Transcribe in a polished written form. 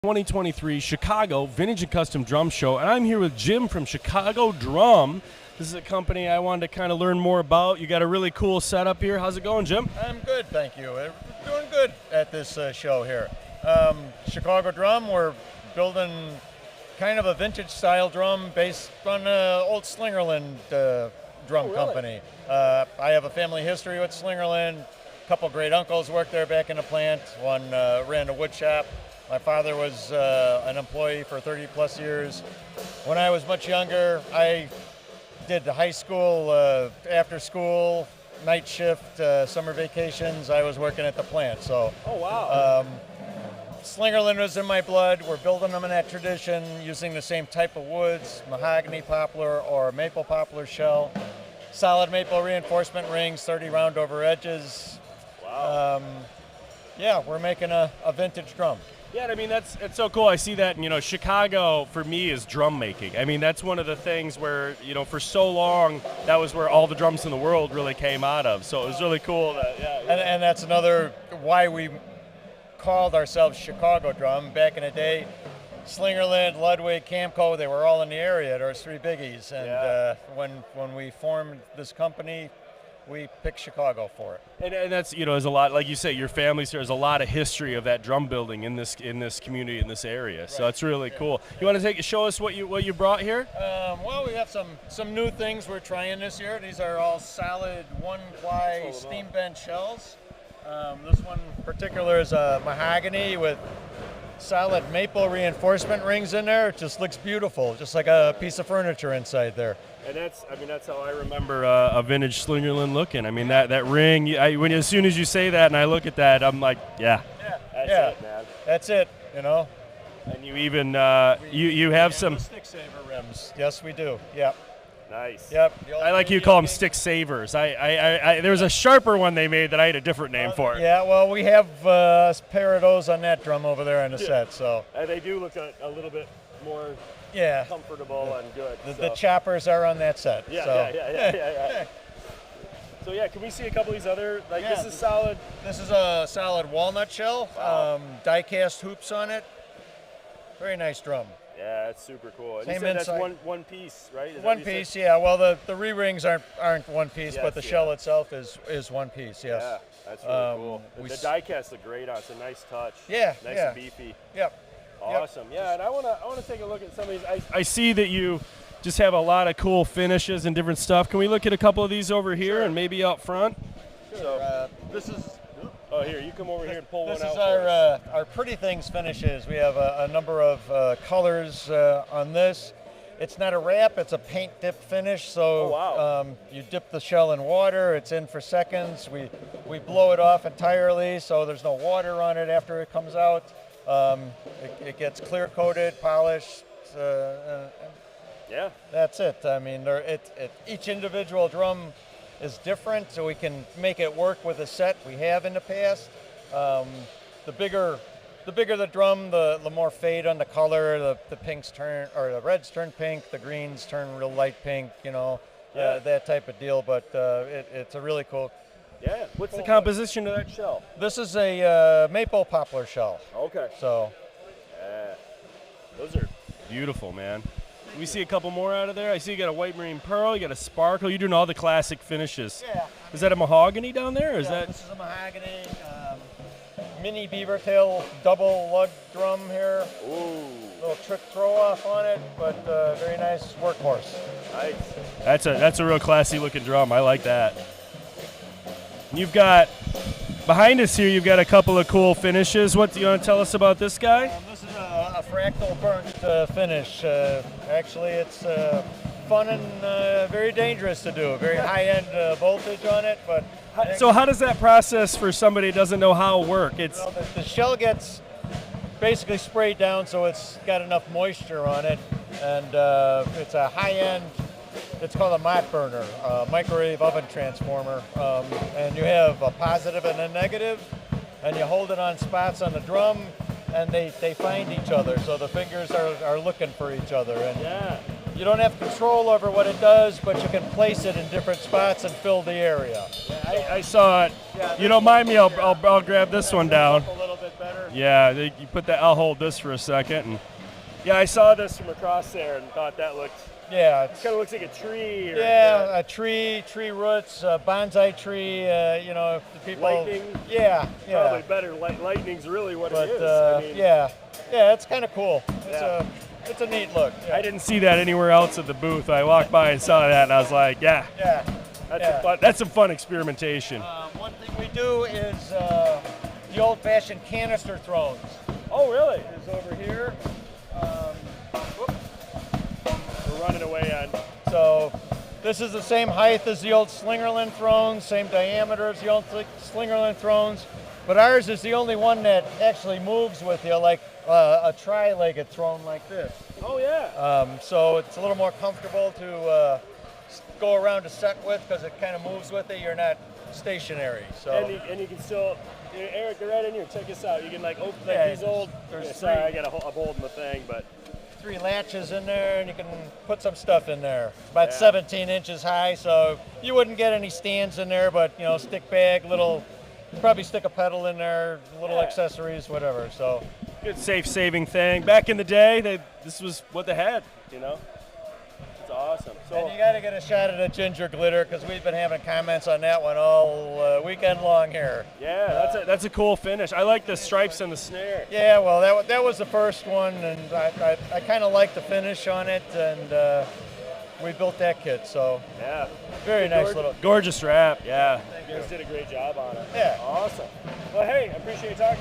2023 Chicago Vintage and Custom Drum Show, and I'm here with Jim from Chicago Drum. This is a company I wanted to kind of learn more about. You got a really cool setup here. How's it going, Jim? I'm good, thank you. We're doing good at this show here. Chicago Drum, we're building kind of a vintage style drum based on old Slingerland drum company. I have a family history with Slingerland. A couple great uncles worked there back in the plant. One ran a wood shop. My father was an employee for 30 plus years. When I was much younger, I did the high school, after school, night shift, summer vacations. I was working at the plant. So, oh, wow. Slingerland was in my blood. We're building them in that tradition using the same type of woods, mahogany poplar or maple poplar shell. Solid maple reinforcement rings, 30 round over edges. Wow. Yeah, we're making a vintage drum. Yeah, I mean, it's so cool. I see that, Chicago, for me, is drum making. I mean, that's one of the things where, for so long, that was where all the drums in the world really came out of. So it was really cool. And that's another why we called ourselves Chicago Drum. Back in the day, Slingerland, Ludwig, Camco, they were all in the area. There was three biggies. And when we formed this company, we picked Chicago for it. And that's, there's a lot, like you say, your family's here. There's a lot of history of that drum building in this community, in this area. Right. So it's really cool. You want to show us what you brought here? Well, we have some new things we're trying this year. These are all solid one-ply steam bent shells. This one in particular is a mahogany with solid maple reinforcement rings in there. It just looks beautiful, just like a piece of furniture inside there. And that's how I remember a vintage Slingerland looking. I mean, that ring, as soon as you say that and I look at that, I'm like, that's it, man. That's it, And you even, you have some stick saver rims. Yes, we do. Yep. Nice. Yep. I like you call them stick savers. There was a sharper one they made that I had a different name for. Yeah, well, we have a pair of those on that drum over there in the set. So they do look a little bit more comfortable and good. The choppers are on that set. Yeah. So can we see a couple of these other, this is solid? This is a solid walnut shell, die-cast hoops on it. Very nice drum. Yeah, that's super cool. And Same you said inside. That's one piece, right? Is one piece, yeah. Well, the re-rings aren't one piece, but the shell itself is one piece, yes. Yeah, that's really cool. The die-cast look great on it. It's a nice touch. Yeah, nice and beefy. Yep. Awesome. Yeah, and I want to take a look at some of these. I see that you just have a lot of cool finishes and different stuff. Can we look at a couple of these over here and maybe out front? Sure. So, this is. Oh, here, you come over here and pull one out. This is our Pretty Things finishes. We have a number of colors on this. It's not a wrap, it's a paint dip finish. So you dip the shell in water, it's in for seconds. We blow it off entirely so there's no water on it after it comes out. It gets clear coated, polished. That's it. I mean, each individual drum is different, so we can make it work with a set we have in the past. The bigger the drum, the more fade on the color. The pinks turn, or the reds turn pink, the greens turn real light pink. That type of deal. But it's a really cool. Yeah. What's the composition of that shell? This is a maple poplar shell. Okay. So. Yeah. Those are beautiful, man. We see a couple more out of there. I see you got a white marine pearl, you got a sparkle. You're doing all the classic finishes. Yeah. Is that a mahogany down there? Or is this is a mahogany mini beaver tail double lug drum here. Ooh. Little trick throw off on it, but very nice workhorse. Nice. That's a real classy looking drum. I like that. And you've got behind us here. You've got a couple of cool finishes. What do you want to tell us about this guy? This is a fractal burnt finish. Actually, it's fun and very dangerous to do. Very high-end voltage on it, but. So how does that process for somebody who doesn't know how it works? The shell gets basically sprayed down so it's got enough moisture on it, and it's a high-end. It's called a mott burner, microwave oven transformer, and you have a positive and a negative, and you hold it on spots on the drum, and they find each other, so the fingers are looking for each other. And you don't have control over what it does, but you can place it in different spots and fill the area. Yeah, I saw it. You don't mind me, I'll grab this one down. A little bit better. Yeah, you put that. I'll hold this for a second. And yeah, I saw this from across there and thought that looked. Yeah, It kind of looks like a tree. Or, yeah, a tree roots, a bonsai tree. You know, if the people. Lightning. Yeah, yeah. Probably better. Lightning's really what But it is. I mean, yeah, it's kind of cool. Yeah. It's a neat look. Yeah. I didn't see that anywhere else at the booth. I walked by and saw that, and I was like, yeah, Yeah. that's some fun experimentation. One thing we do is the old-fashioned canister thrones. Oh, really? Is over here. We're running away on. So this is the same height as the old Slingerland thrones, same diameter as the old Slingerland thrones, but ours is the only one that actually moves with you, like a tri-legged throne like this. Oh, yeah. So it's a little more comfortable to go around to set with because it kind of moves with it. You're not stationary. So And you can still, Eric, you're right in here. Check this out. You can like open Yeah, these old. there's Yeah, sorry, three. I'm holding the thing, but 3 latches in there, and you can put some stuff in there. It's about Yeah. 17 inches high, so you wouldn't get any stands in there, but you know, stick bag, little, probably stick a pedal in there, little Yeah. accessories, whatever. So good safe saving thing. Back in the day, this was what they had. You know, it's awesome. So and you got to get a shot at the ginger glitter because we've been having comments on that one all weekend long here. yeah, that's a cool finish. I like the stripes on the snare. Yeah, well, that was the first one, and I kind of like the finish on it, and we built that kit, so Yeah, very nice little. gorgeous wrap. Yeah, you guys did a great job on it. Yeah. Awesome. Well, hey, I appreciate you talking.